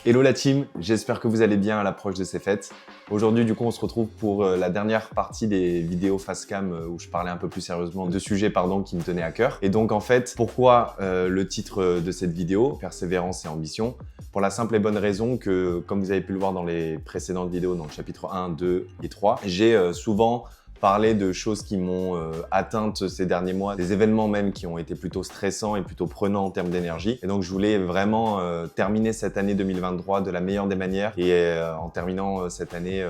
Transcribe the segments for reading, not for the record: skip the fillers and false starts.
Hello la team, j'espère que vous allez bien à l'approche de ces fêtes. Aujourd'hui, du coup, on se retrouve pour la dernière partie des vidéos face cam où je parlais un peu plus sérieusement de sujets qui me tenaient à cœur. Et donc, en fait, pourquoi le titre de cette vidéo, Persévérance et ambition? Pour la simple et bonne raison que, comme vous avez pu le voir dans les précédentes vidéos, dans le chapitre 1, 2 et 3, j'ai souvent parler de choses qui m'ont atteinte ces derniers mois, des événements même qui ont été plutôt stressants et plutôt prenants en termes d'énergie. Et donc, je voulais vraiment terminer cette année 2023 de la meilleure des manières et en terminant cette année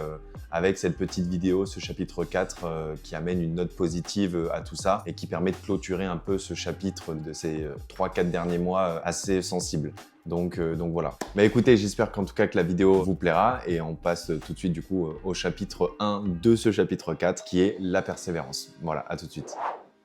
avec cette petite vidéo, ce chapitre 4 qui amène une note positive à tout ça et qui permet de clôturer un peu ce chapitre de ces 3-4 derniers mois assez sensibles. Donc voilà. Bah écoutez, j'espère qu'en tout cas que la vidéo vous plaira et on passe tout de suite du coup au chapitre 1 de ce chapitre 4 qui est la persévérance. Voilà, à tout de suite.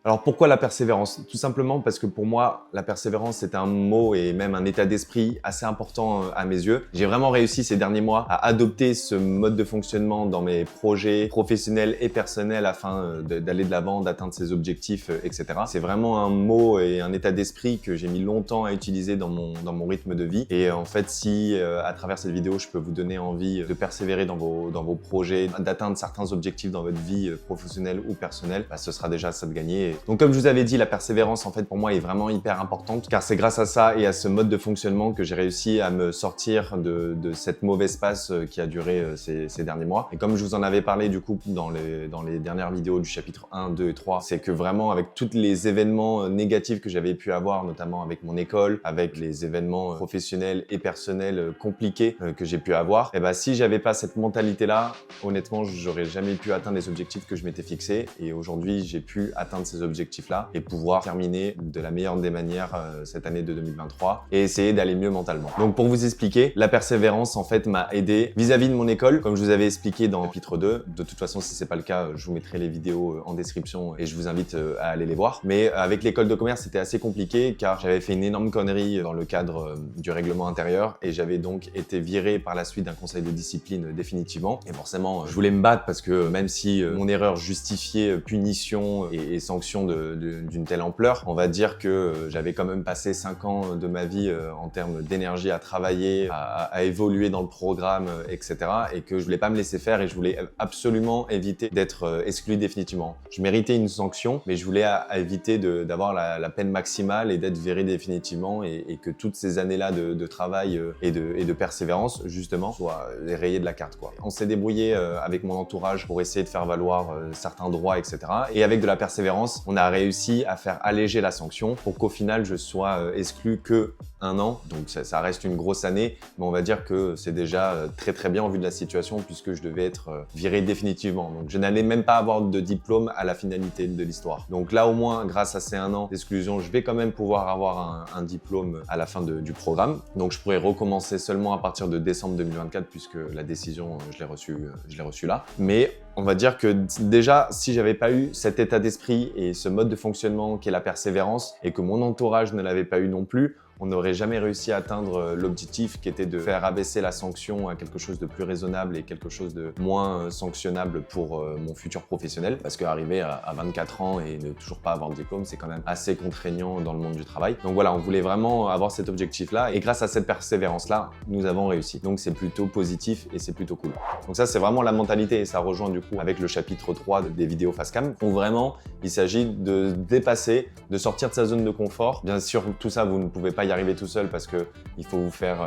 Alors pourquoi la persévérance? Tout simplement parce que pour moi, la persévérance c'est un mot et même un état d'esprit assez important à mes yeux. J'ai vraiment réussi ces derniers mois à adopter ce mode de fonctionnement dans mes projets professionnels et personnels afin d'aller de l'avant, d'atteindre ses objectifs, etc. C'est vraiment un mot et un état d'esprit que j'ai mis longtemps à utiliser dans mon rythme de vie. Et en fait, si à travers cette vidéo, je peux vous donner envie de persévérer dans vos projets, d'atteindre certains objectifs dans votre vie professionnelle ou personnelle, bah, ce sera déjà ça de gagner. Donc comme je vous avais dit, la persévérance en fait pour moi est vraiment hyper importante car c'est grâce à ça et à ce mode de fonctionnement que j'ai réussi à me sortir de cette mauvaise passe qui a duré ces derniers mois. Et comme je vous en avais parlé du coup dans les dernières vidéos du chapitre 1, 2 et 3, c'est que vraiment avec tous les événements négatifs que j'avais pu avoir, notamment avec mon école, avec les événements professionnels et personnels compliqués que j'ai pu avoir, et bah si j'avais pas cette mentalité là, honnêtement j'aurais jamais pu atteindre les objectifs que je m'étais fixés et aujourd'hui j'ai pu atteindre ces objectifs-là et pouvoir terminer de la meilleure des manières cette année de 2023 et essayer d'aller mieux mentalement. Donc pour vous expliquer, la persévérance en fait m'a aidé vis-à-vis de mon école, comme je vous avais expliqué dans le chapitre 2. De toute façon, si c'est pas le cas, je vous mettrai les vidéos en description et je vous invite à aller les voir. Mais avec l'école de commerce, c'était assez compliqué car j'avais fait une énorme connerie dans le cadre du règlement intérieur et j'avais donc été viré par la suite d'un conseil de discipline définitivement. Et forcément, je voulais me battre parce que même si mon erreur justifiait punition et sanctions d'une telle ampleur, on va dire que j'avais quand même passé 5 ans de ma vie en termes d'énergie à travailler, à évoluer dans le programme, etc. et que je voulais pas me laisser faire et je voulais absolument éviter d'être exclu définitivement. Je méritais une sanction, mais je voulais éviter d'avoir la peine maximale et d'être viré définitivement et que toutes ces années-là de travail et de persévérance, justement, soient rayées de la carte, quoi. On s'est débrouillé avec mon entourage pour essayer de faire valoir certains droits, etc. Et avec de la persévérance, on a réussi à faire alléger la sanction pour qu'au final, je sois exclu que 1 an. Donc ça reste une grosse année, mais on va dire que c'est déjà très très bien en vue de la situation puisque je devais être viré définitivement. Donc je n'allais même pas avoir de diplôme à la finalité de l'histoire. Donc là au moins, grâce à ces 1 an d'exclusion, je vais quand même pouvoir avoir un diplôme à la fin du programme. Donc je pourrais recommencer seulement à partir de décembre 2024 puisque la décision, je l'ai reçue là. Mais on va dire que déjà, si j'avais pas eu cet état d'esprit et ce mode de fonctionnement qui est la persévérance et que mon entourage ne l'avait pas eu non plus, on n'aurait jamais réussi à atteindre l'objectif qui était de faire abaisser la sanction à quelque chose de plus raisonnable et quelque chose de moins sanctionnable pour mon futur professionnel. Parce qu'arriver à 24 ans et ne toujours pas avoir de diplôme, c'est quand même assez contraignant dans le monde du travail. Donc voilà, on voulait vraiment avoir cet objectif-là et grâce à cette persévérance-là, nous avons réussi. Donc c'est plutôt positif et c'est plutôt cool. Donc ça, c'est vraiment la mentalité et ça rejoint du coup avec le chapitre 3 des vidéos face cam où vraiment, il s'agit de dépasser, de sortir de sa zone de confort. Bien sûr, tout ça, vous ne pouvez pas y arriver tout seul parce que il faut vous faire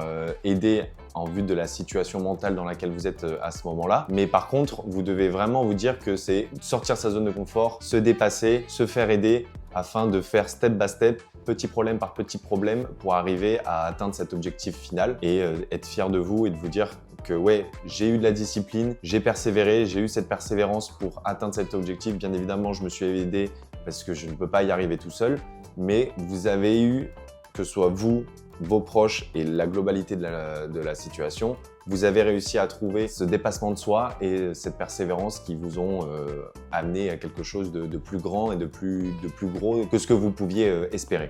aider en vue de la situation mentale dans laquelle vous êtes à ce moment-là. Mais par contre, vous devez vraiment vous dire que c'est sortir sa zone de confort, se dépasser, se faire aider afin de faire step by step, petit problème par petit problème pour arriver à atteindre cet objectif final et être fier de vous et de vous dire que ouais, j'ai eu de la discipline, j'ai persévéré, j'ai eu cette persévérance pour atteindre cet objectif. Bien évidemment, je me suis aidé parce que je ne peux pas y arriver tout seul, mais vous avez eu, que ce soit vous, vos proches et la globalité de la situation, vous avez réussi à trouver ce dépassement de soi et cette persévérance qui vous ont amené à quelque chose de plus grand et de plus gros que ce que vous pouviez espérer.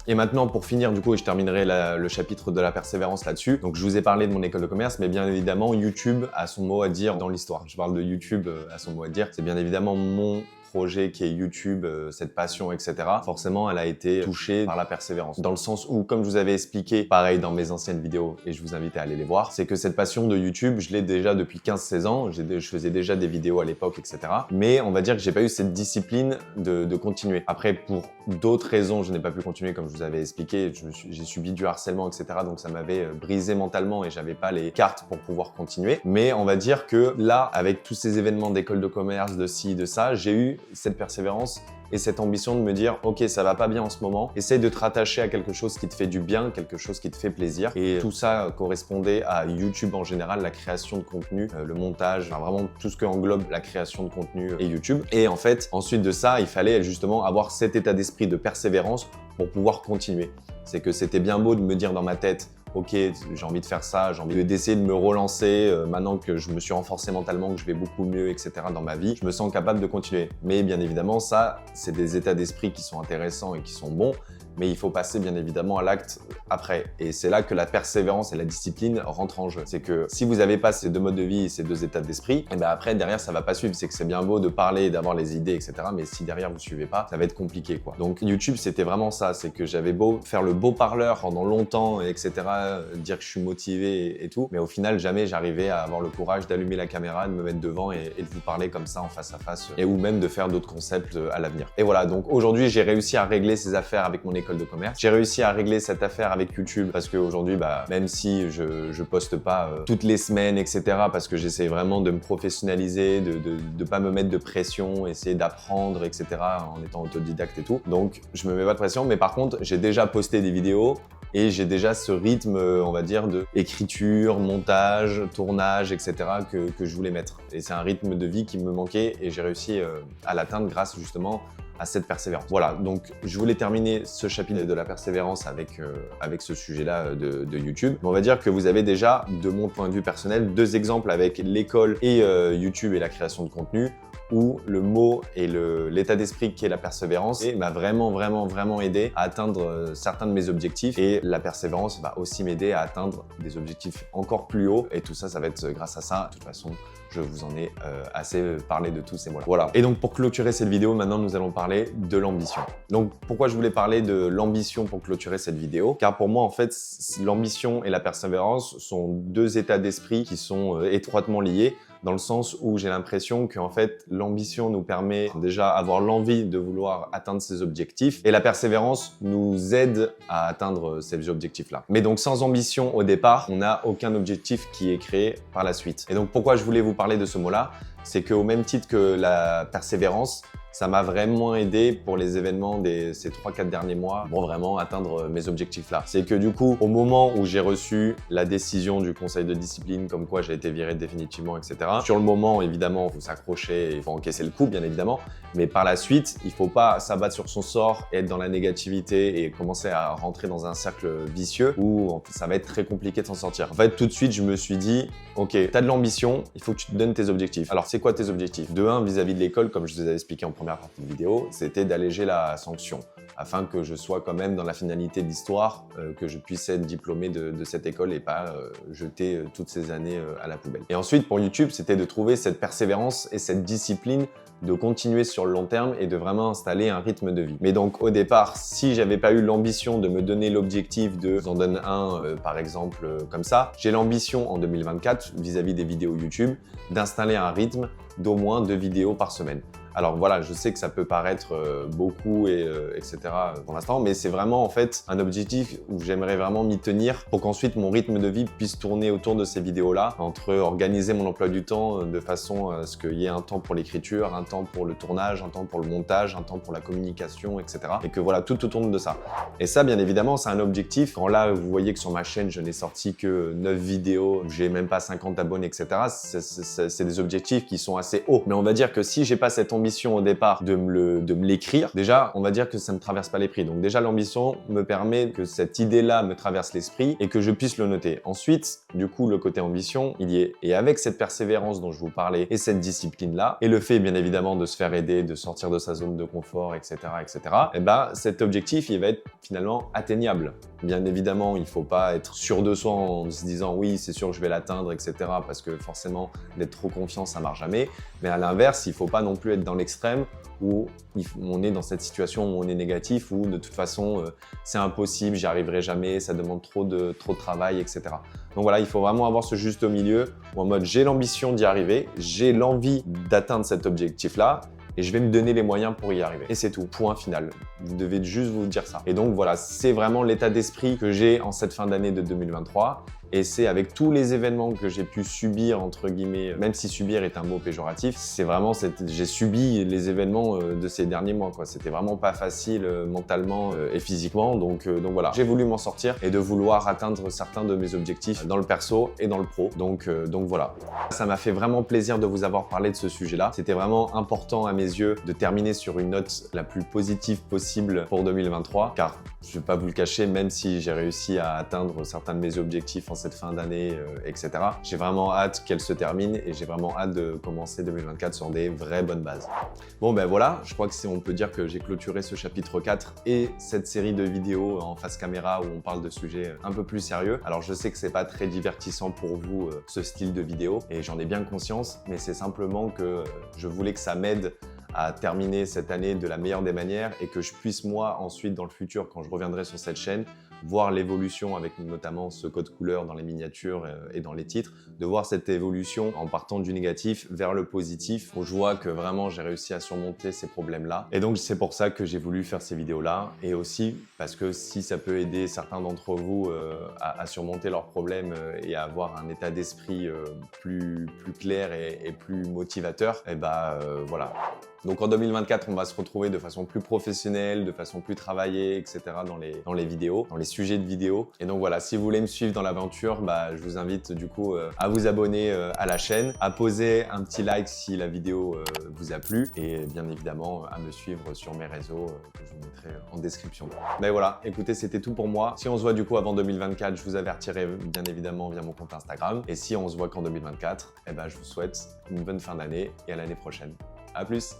Et maintenant, pour finir, du coup, et je terminerai le chapitre de la persévérance là-dessus. Donc, je vous ai parlé de mon école de commerce, mais bien évidemment, YouTube a son mot à dire dans l'histoire. Je parle de YouTube a son mot à dire. C'est bien évidemment mon projet qui est YouTube, cette passion, etc., forcément, elle a été touchée par la persévérance. Dans le sens où, comme je vous avais expliqué, pareil dans mes anciennes vidéos, et je vous invite à aller les voir, c'est que cette passion de YouTube, je l'ai déjà depuis 15-16 ans, je faisais déjà des vidéos à l'époque, etc. Mais on va dire que j'ai pas eu cette discipline de continuer. Après, pour d'autres raisons, je n'ai pas pu continuer, comme je vous avais expliqué, j'ai subi du harcèlement, etc. Donc ça m'avait brisé mentalement et j'avais pas les cartes pour pouvoir continuer. Mais on va dire que là, avec tous ces événements d'école de commerce, de ci, de ça, j'ai eu cette persévérance et cette ambition de me dire « Ok, ça va pas bien en ce moment, essaye de te rattacher à quelque chose qui te fait du bien, quelque chose qui te fait plaisir. » Et tout ça correspondait à YouTube en général, la création de contenu, le montage, enfin vraiment tout ce qui englobe la création de contenu et YouTube. Et en fait, ensuite de ça, il fallait justement avoir cet état d'esprit de persévérance pour pouvoir continuer. C'est que c'était bien beau de me dire dans ma tête ok, j'ai envie de faire ça, j'ai envie d'essayer de me relancer maintenant que je me suis renforcé mentalement, que je vais beaucoup mieux, etc. dans ma vie, je me sens capable de continuer. Mais bien évidemment, ça, c'est des états d'esprit qui sont intéressants et qui sont bons, mais il faut passer bien évidemment à l'acte après. Et c'est là que la persévérance et la discipline rentrent en jeu. C'est que si vous n'avez pas ces deux modes de vie et ces deux états d'esprit, et bien après, derrière, ça va pas suivre. C'est que c'est bien beau de parler et d'avoir les idées, etc. Mais si derrière, vous suivez pas, ça va être compliqué, quoi. Donc YouTube, c'était vraiment ça. C'est que j'avais beau faire le beau parleur pendant longtemps, etc., dire que je suis motivé et tout. Mais au final, jamais j'arrivais à avoir le courage d'allumer la caméra, de me mettre devant et de vous parler comme ça en face à face. Et ou même de faire d'autres concepts à l'avenir. Et voilà, donc aujourd'hui, j'ai réussi à régler ces affaires avec mon école de commerce. J'ai réussi à régler cette affaire avec YouTube parce qu'aujourd'hui, même si je poste pas toutes les semaines, etc., parce que j'essaie vraiment de me professionnaliser, de pas me mettre de pression, essayer d'apprendre, etc., en étant autodidacte et tout. Donc, je me mets pas de pression, mais par contre, j'ai déjà posté des vidéos et j'ai déjà ce rythme, on va dire, de écriture, montage, tournage, etc. que je voulais mettre. Et c'est un rythme de vie qui me manquait et j'ai réussi à l'atteindre grâce justement à cette persévérance. Voilà, donc je voulais terminer ce chapitre de la persévérance avec ce sujet-là de YouTube. Mais on va dire que vous avez déjà, de mon point de vue personnel, deux exemples avec l'école et YouTube et la création de contenu, où le mot et l'état d'esprit qui est la persévérance m'a vraiment aidé à atteindre certains de mes objectifs. Et la persévérance va aussi m'aider à atteindre des objectifs encore plus hauts. Et tout ça, ça va être grâce à ça. De toute façon, je vous en ai assez parlé de tous ces mots-là. Voilà. Et donc, pour clôturer cette vidéo, maintenant, nous allons parler de l'ambition. Donc, pourquoi je voulais parler de l'ambition pour clôturer cette vidéo? Car pour moi, en fait, l'ambition et la persévérance sont deux états d'esprit qui sont étroitement liés, dans le sens où j'ai l'impression qu'en fait, l'ambition nous permet déjà avoir l'envie de vouloir atteindre ces objectifs et la persévérance nous aide à atteindre ces objectifs-là. Mais donc, sans ambition au départ, on n'a aucun objectif qui est créé par la suite. Et donc, pourquoi je voulais vous parler de ce mot-là? C'est qu'au même titre que la persévérance, ça m'a vraiment aidé pour les événements ces 3-4 derniers mois pour vraiment atteindre mes objectifs là. C'est que du coup, au moment où j'ai reçu la décision du conseil de discipline comme quoi j'ai été viré définitivement, etc. Sur le moment, évidemment, il faut s'accrocher et il faut encaisser le coup, bien évidemment. Mais par la suite, il faut pas s'abattre sur son sort, être dans la négativité et commencer à rentrer dans un cercle vicieux où ça va être très compliqué de s'en sortir. En fait, tout de suite, je me suis dit, ok, t'as de l'ambition, il faut que tu te donnes tes objectifs. Alors, c'est quoi tes objectifs? De 1, vis-à-vis de l'école, comme je vous avais expliqué en première partie de vidéo, c'était d'alléger la sanction afin que je sois quand même dans la finalité de l'histoire, que je puisse être diplômé de cette école et pas jeter toutes ces années à la poubelle. Et ensuite, pour YouTube, c'était de trouver cette persévérance et cette discipline de continuer sur le long terme et de vraiment installer un rythme de vie. Mais donc, au départ, si j'avais pas eu l'ambition de me donner l'objectif de, j'en donne un par exemple comme ça, j'ai l'ambition en 2024, vis-à-vis des vidéos YouTube, d'installer un rythme d'au moins 2 vidéos par semaine. Alors voilà, je sais que ça peut paraître beaucoup etc. pour l'instant, mais c'est vraiment en fait un objectif où j'aimerais vraiment m'y tenir pour qu'ensuite mon rythme de vie puisse tourner autour de ces vidéos-là, entre organiser mon emploi du temps de façon à ce qu'il y ait un temps pour l'écriture, un temps pour le tournage, un temps pour le montage, un temps pour la communication, etc. Et que voilà, tout tourne de ça. Et ça, bien évidemment, c'est un objectif. Quand là, vous voyez que sur ma chaîne, je n'ai sorti que 9 vidéos, j'ai même pas 50 abonnés, etc. C'est des objectifs qui sont assez hauts. Mais on va dire que si j'ai pas cette ambition au départ de me l'écrire, déjà, on va dire que ça me traverse pas l'esprit. Donc déjà, l'ambition me permet que cette idée-là me traverse l'esprit et que je puisse le noter. Ensuite, du coup, le côté ambition, il y est. Et avec cette persévérance dont je vous parlais et cette discipline-là, et le fait, bien évidemment, de se faire aider, de sortir de sa zone de confort, etc., et ben, cet objectif, il va être finalement atteignable. Bien évidemment, il faut pas être sûr de soi en se disant oui, c'est sûr que je vais l'atteindre, etc., parce que forcément, d'être trop confiant, ça marche jamais. Mais à l'inverse, il faut pas non plus être dans dans l'extrême où on est dans cette situation où on est négatif, où de toute façon c'est impossible, j'y arriverai jamais, ça demande trop de travail, etc. Donc voilà, il faut vraiment avoir ce juste milieu où en mode j'ai l'ambition d'y arriver, j'ai l'envie d'atteindre cet objectif-là, et je vais me donner les moyens pour y arriver. Et c'est tout, point final. Vous devez juste vous dire ça. Et donc voilà, c'est vraiment l'état d'esprit que j'ai en cette fin d'année de 2023. Et c'est avec tous les événements que j'ai pu subir, entre guillemets, même si subir est un mot péjoratif, c'est vraiment, j'ai subi les événements de ces derniers mois, quoi. C'était vraiment pas facile mentalement et physiquement. Donc voilà, j'ai voulu m'en sortir et de vouloir atteindre certains de mes objectifs dans le perso et dans le pro. Donc voilà. Ça m'a fait vraiment plaisir de vous avoir parlé de ce sujet-là. C'était vraiment important à mes yeux de terminer sur une note la plus positive possible pour 2023, car je vais pas vous le cacher, même si j'ai réussi à atteindre certains de mes objectifs en cette fin d'année, etc. J'ai vraiment hâte qu'elle se termine et j'ai vraiment hâte de commencer 2024 sur des vraies bonnes bases. Bon ben voilà, je crois que on peut dire que j'ai clôturé ce chapitre 4 et cette série de vidéos en face caméra où on parle de sujets un peu plus sérieux. Alors je sais que c'est pas très divertissant pour vous ce style de vidéo et j'en ai bien conscience, mais c'est simplement que je voulais que ça m'aide à terminer cette année de la meilleure des manières et que je puisse moi ensuite dans le futur, quand je reviendrai sur cette chaîne, voir l'évolution avec notamment ce code couleur dans les miniatures et dans les titres, de voir cette évolution en partant du négatif vers le positif où je vois que vraiment j'ai réussi à surmonter ces problèmes-là. Et donc c'est pour ça que j'ai voulu faire ces vidéos-là et aussi parce que si ça peut aider certains d'entre vous à surmonter leurs problèmes et à avoir un état d'esprit plus clair et plus motivateur, et voilà. Donc en 2024, on va se retrouver de façon plus professionnelle, de façon plus travaillée, etc. dans les vidéos, dans les sujets de vidéos. Et donc voilà, si vous voulez me suivre dans l'aventure, je vous invite du coup à vous abonner à la chaîne, à poser un petit like si la vidéo vous a plu et bien évidemment à me suivre sur mes réseaux que je vous mettrai en description. Mais voilà, écoutez, c'était tout pour moi. Si on se voit du coup avant 2024, je vous avertirai bien évidemment via mon compte Instagram. Et si on se voit qu'en 2024, je vous souhaite une bonne fin d'année et à l'année prochaine. À plus!